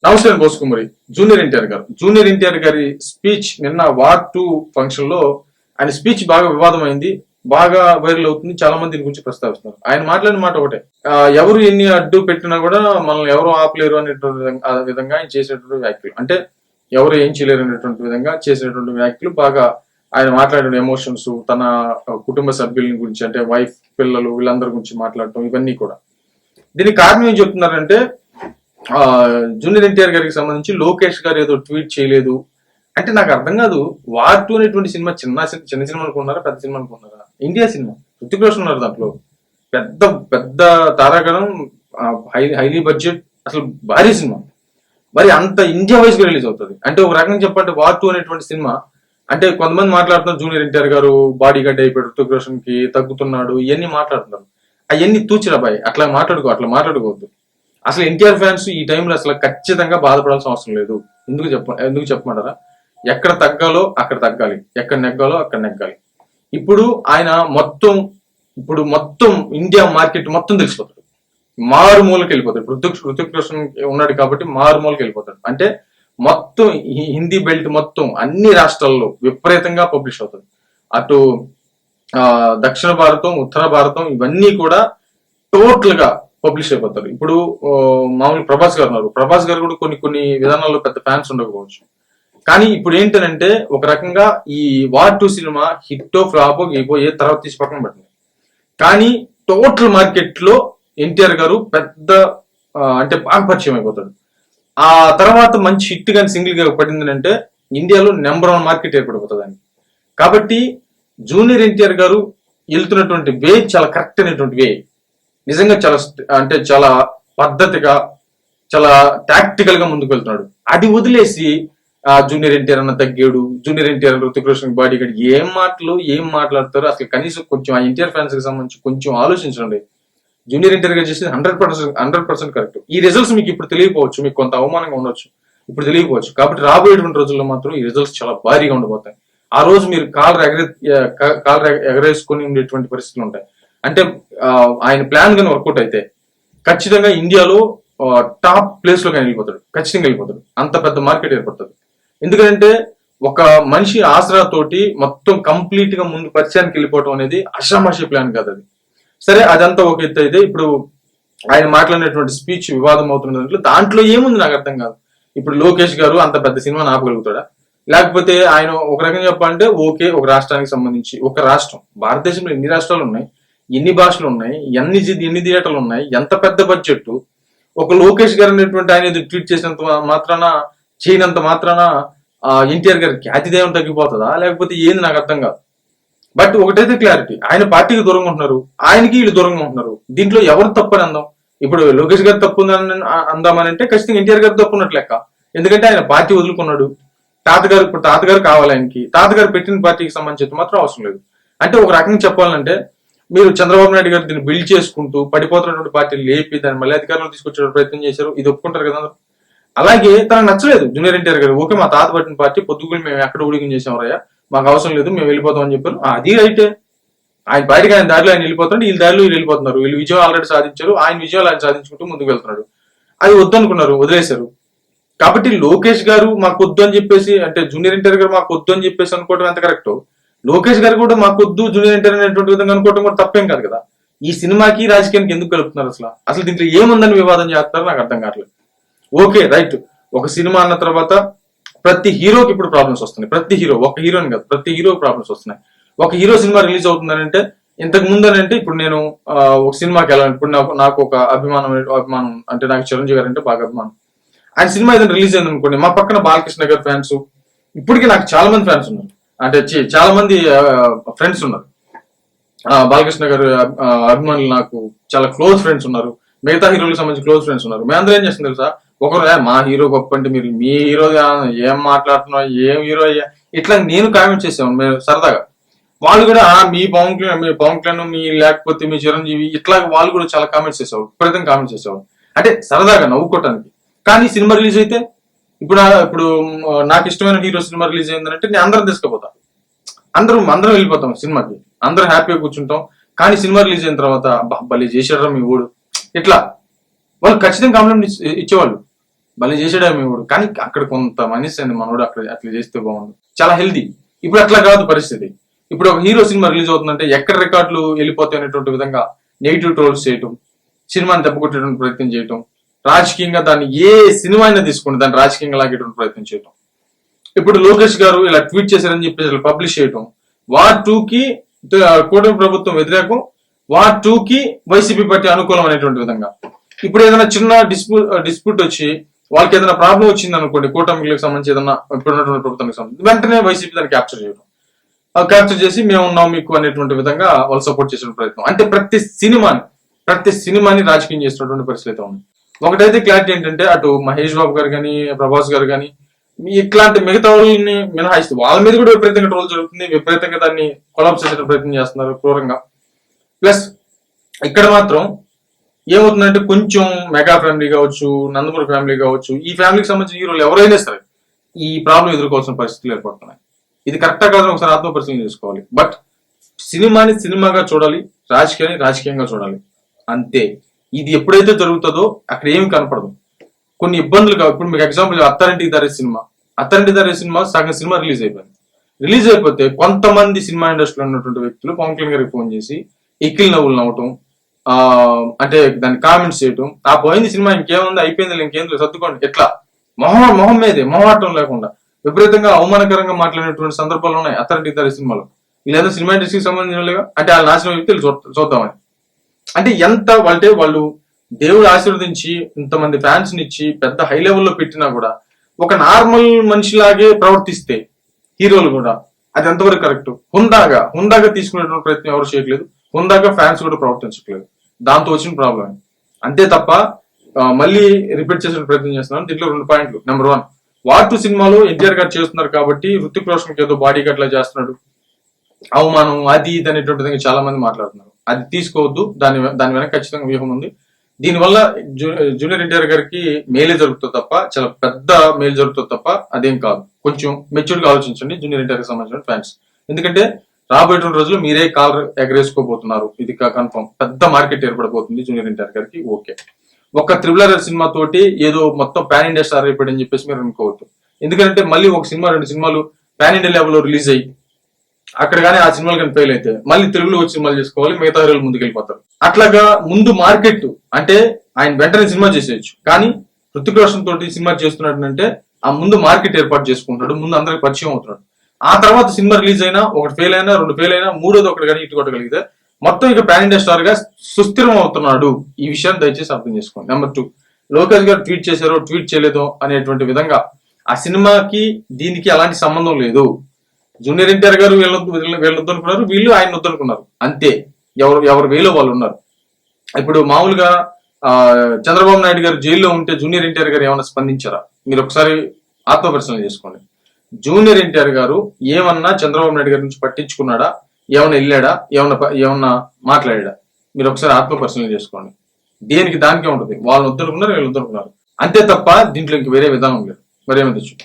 నమస్కారం బోసుకుమరి. జూనియర్ ఎన్టీఆర్ గారి స్పీచ్ నిన్న వార్ 2 ఫంక్షన్ లో ఆయన స్పీచ్ బాగా వివాదమైంది, బాగా వైరల్ అవుతుంది. చాలా మంది దీని గురించి ప్రస్తావిస్తున్నారు. ఆయన మాట్లాడిన మాట ఒకటే, ఎవరు ఎన్ని అడ్డు పెట్టినా కూడా మనల్ని ఎవరు ఆపలేరు అనేటువంటి విధంగా ఆయన చేసేటువంటి వ్యాఖ్యలు, అంటే ఎవరు ఏం చేయలేరు అనేటువంటి విధంగా చేసేటువంటి వ్యాఖ్యలు బాగా ఆయన మాట్లాడిన ఎమోషన్స్, తన కుటుంబ సభ్యుల గురించి, అంటే వైఫ్, పిల్లలు, వీళ్ళందరి గురించి మాట్లాడటం, ఇవన్నీ కూడా. దీనికి కారణం ఏం చెప్తున్నారంటే, జూనియర్ ఎన్టీఆర్ గారికి సంబంధించి లోకేష్ గారు ఏదో ట్వీట్ చేయలేదు అంటే నాకు అర్థం కాదు. వార్ 2 అనేటువంటి సినిమా చిన్న సినిమా అనుకున్నారా, పెద్ద సినిమా అనుకున్నారా? ఇండియా సినిమా, హృతిక్ రోషన్ ఉన్నారు దాంట్లో, పెద్ద పెద్ద తారాగణం, హైలీ బడ్జెట్, అసలు భారీ సినిమా. మరి అంత ఇండియా వైజ్ గా రిలీజ్ అవుతుంది అంటే ఒక రకంగా చెప్పంటే వార్ 2 అనేటువంటి సినిమా అంటే కొంతమంది మాట్లాడుతున్నారు జూనియర్ ఎన్టీఆర్ గారు బాడీ గడ్డ అయిపోయాడు, హృతిక్ రోషన్ కి తగ్గుతున్నాడు, ఇవన్నీ మాట్లాడుతున్నారు. అవన్నీ తూచిరా బాయ్, అట్లా మాట్లాడుకోవద్దు. అసలు ఎన్టీఆర్ ఫ్యాన్స్ ఈ టైంలో అసలు ఖచ్చితంగా బాధపడాల్సిన అవసరం లేదు. ఎందుకు చెప్పమంటారా? ఎక్కడ తగ్గాలో అక్కడ తగ్గాలి, ఎక్కడ నెగ్గాలో అక్కడ నెగ్గాలి. ఇప్పుడు ఆయన మొత్తం ఇండియా మార్కెట్ మొత్తం తెలిసిపోతాడు, మారుమూలకి వెళ్ళిపోతాడు. ఇప్పుడు హృతిక్ రోషన్ ఉన్నాడు కాబట్టి మారుమూలకి వెళ్ళిపోతాడు. అంటే మొత్తం హిందీ బెల్ట్ మొత్తం అన్ని రాష్ట్రాల్లో విపరీతంగా పబ్లిష్ అవుతుంది. అటు దక్షిణ భారతం, ఉత్తర భారతం, ఇవన్నీ కూడా టోటల్ గా పబ్లిష్ అయిపోతారు. ఇప్పుడు మామూలు ప్రభాస్ గారు ఉన్నారు, ప్రభాస్ గారు కూడా కొన్ని విధానాల్లో పెద్ద ఫ్యాన్స్ ఉండకపోవచ్చు. కానీ ఇప్పుడు ఏంటంటే ఒక రకంగా ఈ వార్ 2 సినిమా హిట్టో ఫ్లాపో గీపో ఏ తర్వాత తీసి పక్కన పెట్టింది, కానీ టోటల్ మార్కెట్ లో ఎన్టీఆర్ గారు పెద్ద అంటే బాగా పరిచయం అయిపోతాడు. ఆ తర్వాత మంచి హిట్ కానీ సింగిల్ గా పడింది అంటే ఇండియాలో నెంబర్ 1 మార్కెట్ ఏర్పడిపోతుంది అని. కాబట్టి జూనియర్ ఎన్టీఆర్ గారు వెళ్తున్నటువంటి వే చాలా కరెక్ట్ అయినటువంటి వే, నిజంగా చాలా పద్ధతిగా, చాలా టాక్టికల్ గా ముందుకు వెళ్తున్నాడు. అది వదిలేసి జూనియర్ ఎన్టీఆర్ అన్న తగ్గాడు, junior NTR Hrithik Roshan bodyguard, ఏం మాట్లాడతారు అసలు? కనీసం కొంచెం ఆ ఎన్టీఆర్ ఫ్యాన్స్ కి సంబంధించి కొంచెం ఆలోచించండి. జూనియర్ ఎన్టీఆర్ గారు చేసేది 100% కరెక్ట్. ఈ రిజల్ట్స్ మీకు ఇప్పుడు తెలియకపోవచ్చు, మీకు కొంత అవమానంగా ఉండొచ్చు, ఇప్పుడు తెలియకపోవచ్చు. కాబట్టి రాబోయేటువంటి రోజుల్లో మాత్రం ఈ రిజల్ట్స్ చాలా భారీగా ఉండబోతాయి. ఆ రోజు మీరు కాలు ఎగరేసుకొని ఉండేటువంటి పరిస్థితులు ఉంటాయి. అంటే ఆయన ప్లాన్ కానీ వర్కౌట్ అయితే ఖచ్చితంగా ఇండియాలో టాప్ ప్లేస్ లో వెళ్ళిపోతాడు, ఖచ్చితంగా వెళ్ళిపోతాడు. అంత పెద్ద మార్కెట్ ఏర్పడుతుంది. ఎందుకంటే ఒక మనిషి ఆసరా తోటి మొత్తం కంప్లీట్ గా ముందు పరిచయానికి వెళ్ళిపోవడం అనేది అషామాషి ప్లాన్ కాదు అది. సరే, అదంతా ఒక ఎత్తు అయితే ఇప్పుడు ఆయన మాట్లాడినటువంటి స్పీచ్ వివాదం అవుతున్న దాంట్లో ఏముంది నాకు అర్థం కాదు. ఇప్పుడు లోకేష్ గారు అంత పెద్ద సినిమా ఆపగలుగుతాడా? లేకపోతే ఆయన ఒక రకంగా చెప్పాలంటే ఓకే, ఒక రాష్ట్రానికి సంబంధించి, ఒక రాష్ట్రం, భారతదేశంలో ఎన్ని రాష్ట్రాలు ఉన్నాయి, ఎన్ని భాషలు ఉన్నాయి, ఎన్ని థియేటర్లు ఉన్నాయి, ఎంత పెద్ద బడ్జెట్, ఒక లోకేష్ గారు అనేటువంటి ఆయన ట్వీట్ చేసినంత మాత్రాన, చేయనంత మాత్రాన ఎన్టీఆర్ గారి ఖ్యాతిదేవం తగ్గిపోతుందా? లేకపోతే ఏంది నాకు అర్థం కాదు. బట్ ఒకటైతే క్లారిటీ, ఆయన పార్టీకి దూరంగా ఉంటున్నారు, ఆయనకి వీళ్ళు దూరంగా ఉంటున్నారు. దీంట్లో ఎవరు తప్పని అందాం? ఇప్పుడు లోకేష్ గారు తప్పు అందామని అంటే ఖచ్చితంగా ఎన్టీఆర్ గారు తప్పు ఉన్నట్లు లెక్క. ఎందుకంటే ఆయన పార్టీ వదులుకున్నాడు. తాతగారు కావాలి ఆయనకి, తాతగారు పెట్టిన పార్టీకి సంబంధించి మాత్రం అవసరం లేదు. అంటే ఒక రకంగా చెప్పాలంటే మీరు చంద్రబాబు నాయుడు గారు దీన్ని బిల్డ్ చేసుకుంటూ పడిపోతున్నటువంటి పార్టీలు లేపి దాన్ని మళ్ళీ అధికారంలో తీసుకొచ్చే ప్రయత్నం చేశారు. ఇది ఒప్పుకుంటారు కదా అందరూ. అలాగే తనకు నచ్చలేదు జూనియర్ ఎన్టీఆర్ గారు. ఓకే, మా తాత పట్టిన పార్టీ పొద్దుగులు మేము ఎక్కడ ఊడికం చేసామరయ్యా, మాకు అవసరం లేదు, మేము వెళ్ళిపోతాం అని చెప్పారు. అది రైటే. ఆయన పార్టీకి ఆయన దారిలో ఆయన వెళ్ళిపోతాడు, వీళ్ళ దారిలో వీళ్ళు వెళ్ళిపోతున్నారు. వీళ్ళు విజయం ఆల్రెడీ సాధించారు, ఆయన విజయాలు ఆయన సాధించుకుంటూ ముందుకు వెళ్తున్నాడు. అది వద్దనుకున్నారు, వదిలేశారు. కాబట్టి లోకేష్ గారు మాకు వద్దు అని చెప్పేసి, అంటే జూనియర్ ఎన్టీఆర్ గారు మాకు వద్దు అని చెప్పేసి అనుకోవడం ఎంత కరెక్ట్, లోకేష్ గారు కూడా మాకు వద్దు జూనియర్ ఎన్టీఆర్ అనేటువంటి విధంగా అనుకోవడం కూడా తప్పేం కాదు కదా. ఈ సినిమాకి రాజకీయానికి ఎందుకు కలుపుతున్నారు? అసలు దీంట్లో ఏముందని వివాదం చేస్తారో నాకు అర్థం కావట్లేదు. ఓకే, రైట్, ఒక సినిమా అన్న తర్వాత ప్రతి హీరోకి ఇప్పుడు ప్రాబ్లమ్స్ వస్తున్నాయి. ఒక హీరోని కాదు, ప్రతి హీరోకి ప్రాబ్లమ్స్ వస్తున్నాయి. ఒక హీరో సినిమా రిలీజ్ అవుతుందనంటే, ఇంతకు ముందనంటే ఇప్పుడు నేను ఒక సినిమాకి వెళ్ళాను. ఇప్పుడు నాకు ఒక అభిమానం అంటే నాకు చిరంజీవి గారు అంటే బాగా అభిమానం. ఆయన సినిమా ఏదైనా రిలీజ్ అయింది అనుకోండి, మా పక్కన బాలకృష్ణ గారి ఫ్యాన్స్, ఇప్పటికీ నాకు చాలా మంది ఫ్యాన్స్ ఉన్నారు, అంటే చాలా మంది ఫ్రెండ్స్ ఉన్నారు. బాలకృష్ణ గారు అభిమానులు నాకు చాలా క్లోజ్ ఫ్రెండ్స్ ఉన్నారు. మిగతా హీరోలకు సంబంధించి క్లోజ్ ఫ్రెండ్స్ ఉన్నారు. మేమందరం ఏం చేస్తుంది తెలుసా, ఒకరు మా హీరో గొప్ప అంటే మీరు మీ హీరో ఏం మాట్లాడుతున్నా, ఏం హీరో అయ్యా, ఇట్లా నేను కామెంట్ చేసాము మేము సరదాగా. వాళ్ళు కూడా మీ పవన్ కళ్యాణ్ మీ లేకపోతే మీ చిరంజీవి, ఇట్లా వాళ్ళు కూడా చాలా కామెంట్స్ చేసేవాళ్ళు, విపరీతంగా కామెంట్స్ చేసేవాళ్ళు, అంటే సరదాగా నవ్వుకోవటానికి. కానీ సినిమా రిలీజ్ అయితే ఇప్పుడు నాకు ఇష్టమైన హీరో సినిమా రిలీజ్ అయిందంటే నేను అందరం తీసుకుపోతా, అందరం వెళ్ళిపోతాం సినిమాకి, అందరం హ్యాపీగా కూర్చుంటాం. కానీ సినిమా రిలీజ్ అయిన తర్వాత భలే చేశారా మీ ఊడు, ఇట్లా వాళ్ళు ఖచ్చితంగా కాంప్లిమెంట్ ఇచ్చేవాళ్ళు. భలే చేసాడు ఆమె కానీ అక్కడ కొంత మనిషి అండి మనోడు అక్కడ అట్లా చేస్తే బాగుండు, చాలా హెల్దీ. ఇప్పుడు అట్లా కాదు పరిస్థితి. ఇప్పుడు ఒక హీరో సినిమా రిలీజ్ అవుతుందంటే ఎక్కడ రికార్డులు వెళ్ళిపోతాయి అనేటువంటి విధంగా నెగిటివ్ ట్రోల్స్ చేయటం, సినిమాని దెబ్బకొట్టేటువంటి ప్రయత్నం చేయటం, రాజకీయంగా దాన్ని ఏ సినిమా అయినా తీసుకోండి దాన్ని రాజకీయంగా లాగేటువంటి ప్రయత్నం చేయటం. ఇప్పుడు లోకేష్ గారు ఇలా ట్వీట్ చేశారని చెప్పేసి పబ్లిష్ చేయటం, వార్ 2 కి కూటమి ప్రభుత్వం వ్యతిరేకం, వార్ 2 కి వైసీపీ పార్టీ అనుకూలం అనేటువంటి విధంగా. ఇప్పుడు ఏదైనా చిన్న డిస్ప్యూట్ వచ్చి వాళ్ళకి ఏదైనా ప్రాబ్లం వచ్చింది అనుకోండి, కూటమికి సంబంధించి ఏదైనా ఇప్పుడు ఉన్నటువంటి ప్రభుత్వానికి సంబంధించి, వెంటనే వైసీపీ దాన్ని క్యాప్చర్ చేయడం, క్యాప్చర్ చేసి మేము ఉన్నాం మీకు అనేటువంటి విధంగా వాళ్ళు సపోర్ట్ చేసిన ప్రయత్నం. అంటే ప్రతి సినిమాని రాజకీయం చేస్తున్నటువంటి పరిస్థితి ఉంది. ఒకటైతే క్లారిటీ ఏంటంటే అటు మహేష్ బాబు గారు కానీ ప్రభాస్ గారు కానీ ఇట్లాంటి మిగతా వాళ్ళని మినహాయిస్తే వాళ్ళ మీద కూడా విపరీతంగా ట్రోల్ జరుగుతుంది, విపరీతంగా దాన్ని కొలాప్స్ చేసే ప్రయత్నం చేస్తున్నారు క్రూరంగా. ప్లస్ ఇక్కడ మాత్రం ఏమవుతుందంటే కొంచెం మెగా ఫ్యామిలీ కావచ్చు, నందమూరి ఫ్యామిలీ కావచ్చు, ఈ ఫ్యామిలీకి సంబంధించిన హీరోలు ఎవరైనా సరే ఈ ప్రాబ్లం ఎదుర్కోవాల్సిన పరిస్థితులు ఏర్పడుతున్నాయి. ఇది కరెక్టా కాదని ఒకసారి ఆత్మపరిశీలన చేసుకోవాలి. బట్ సినిమాని సినిమాగా చూడాలి, రాజకీయాన్ని రాజకీయంగా చూడాలి, అంతే. ఇది ఎప్పుడైతే జరుగుతుందో అక్కడ ఏమి కనపడదు, కొన్ని ఇబ్బందులు కావు. ఇప్పుడు మీకు ఎగ్జాంపుల్ అత్తారింటికి దారే సినిమా సగం సినిమా రిలీజ్ అయిపోయింది. రిలీజ్ అయిపోతే కొంతమంది సినిమా ఇండస్ట్రీలో ఉన్నటువంటి వ్యక్తులు పవన్ కళ్యాణ్ గారికి ఫోన్ చేసి ఎక్కిలి నవ్వులు నవ్వటం, అంటే దాన్ని కామెంట్స్ చేయటం, ఆ పోయింది సినిమా ఇంకేముంది అయిపోయింది ఇంకేం సర్దుకోండి, ఎట్లా మొహం మీదే మొహమాటం లేకుండా విపరీతంగా అవమానకరంగా మాట్లాడినటువంటి సందర్భాలు ఉన్నాయి అత్తారింటికి దారే సినిమాలో. లేదా సినిమా ఇండస్ట్రీకి సంబంధించిన అంటే వాళ్ళ నాశనం వ్యక్తులు చూద్దామని. అంటే ఎంత అంటే వాళ్ళు దేవుడు ఆశీర్వదించి ఇంతమంది ఫ్యాన్స్ ఇచ్చి పెద్ద హై లెవెల్లో పెట్టినా కూడా ఒక నార్మల్ మనిషిలాగే ప్రవర్తిస్తే హీరోలు కూడా అది ఎంతవరకు కరెక్ట్? హుందాగా తీసుకునేటువంటి ప్రయత్నం ఎవరు చేయట్లేదు, హుందాగా ఫ్యాన్స్ కూడా ప్రవర్తించట్లేదు. దాంతో వచ్చిన ప్రాబ్లం అంతే తప్ప మళ్ళీ రిపీట్ చేసిన ప్రయత్నం చేస్తున్నాను. దీంట్లో 2 పాయింట్లు. నెంబర్ 1, వార్ 2 సినిమాలో ఎన్టీఆర్ గారు చేస్తున్నారు కాబట్టి హృతిక్ రోషన్ ఏదో బాడీ గట్లా చేస్తున్నాడు, అవమానం అది ఇది అనేటువంటి విధంగా చాలా మంది మాట్లాడుతున్నారు. అది తీసుకోవద్దు, దాని వెనక ఖచ్చితంగా వ్యూహం ఉంది. దీనివల్ల జూనియర్ ఎన్టీఆర్ గారికి మేలే జరుగుతుంది తప్ప, చాలా పెద్ద మేలు జరుగుతుంది తప్ప అదేం కాదు. కొంచెం మెచ్యూర్ గా ఆలోచించండి జూనియర్ ఎన్టీఆర్ కి సంబంధించిన ఫ్యాన్స్. ఎందుకంటే రాబోయే రోజులు మీరే కాల్ ఎగరేసుకోబోతున్నారు, ఇది కన్ఫర్మ్. పెద్ద మార్కెట్ ఏర్పడబోతుంది జూనియర్ ఎన్టీఆర్ గారికి. ఓకే, ఒక RRR సినిమా తోటి ఏదో మొత్తం పాన్ ఇండియా స్టార్ అయిపోయాడని చెప్పేసి మీరు అనుకోవద్దు. ఎందుకంటే మళ్ళీ ఒక సినిమా 2 సినిమాలు పాన్ ఇండియా లెవెల్లో రిలీజ్ అయ్యి అక్కడ కానీ ఆ సినిమాలు కానీ ఫెయిల్ అయితే మళ్ళీ తెలుగులో వచ్చి సినిమాలు చేసుకోవాలి, మిగతా హీరోలు ముందుకు వెళ్ళిపోతారు. అట్లాగా ముందు మార్కెట్ అంటే ఆయన వెంటనే సినిమా చేసేయచ్చు, కానీ హృతిక్ రోషన్ తోటి సినిమా చేస్తున్నాడు అంటే ఆ ముందు మార్కెట్ ఏర్పాటు చేసుకుంటాడు, ముందు అందరికి పరిచయం అవుతున్నాడు. ఆ తర్వాత సినిమా రిలీజ్ అయినా, ఒకటి ఫెయిల్ అయినా, 2 ఫెయిల్ అయినా, మూడోది ఒకటి కానీ ఇటు కొట్టగలిగితే మొత్తం ఇక పాన్ ఇండియా స్టార్ గా సుస్థిరం అవుతున్నాడు. ఈ విషయాన్ని దయచేసి అర్థం చేసుకోండి. నెంబర్ 2, లోకేష్ గారు ట్వీట్ చేశారో ట్వీట్ చేయలేదో అనేటువంటి విధంగా ఆ సినిమాకి దీనికి అలాంటి సంబంధం లేదు. జూనియర్ ఎన్టీఆర్ గారు వీళ్ళొద్దనుకున్నారు, వీళ్ళు ఆయన వద్దనుకున్నారు, అంతే. ఎవరు వేలో వాళ్ళు ఉన్నారు. ఇప్పుడు మామూలుగా చంద్రబాబు నాయుడు గారు జైల్లో ఉంటే జూనియర్ ఎన్టీఆర్ గారు ఏమైనా స్పందించారా? మీరు ఒకసారి ఆత్మపరిశీలన చేసుకోండి. జూనియర్ ఎన్టీఆర్ గారు ఏమన్నా చంద్రబాబు నాయుడు గారి నుంచి పట్టించుకున్నాడా? ఏమన్నా వెళ్ళాడా? ఏమన్నా మాట్లాడా? మీరు ఒకసారి ఆత్మపరిశీలన చేసుకోండి. దేనికి దానికే ఉంటుంది. వాళ్ళని వద్దనుకున్నారు, వీళ్ళు వద్దనుకున్నారు, అంతే తప్ప దీంట్లో ఇంక వేరే విధానం లేదు. మరేమో తెచ్చు.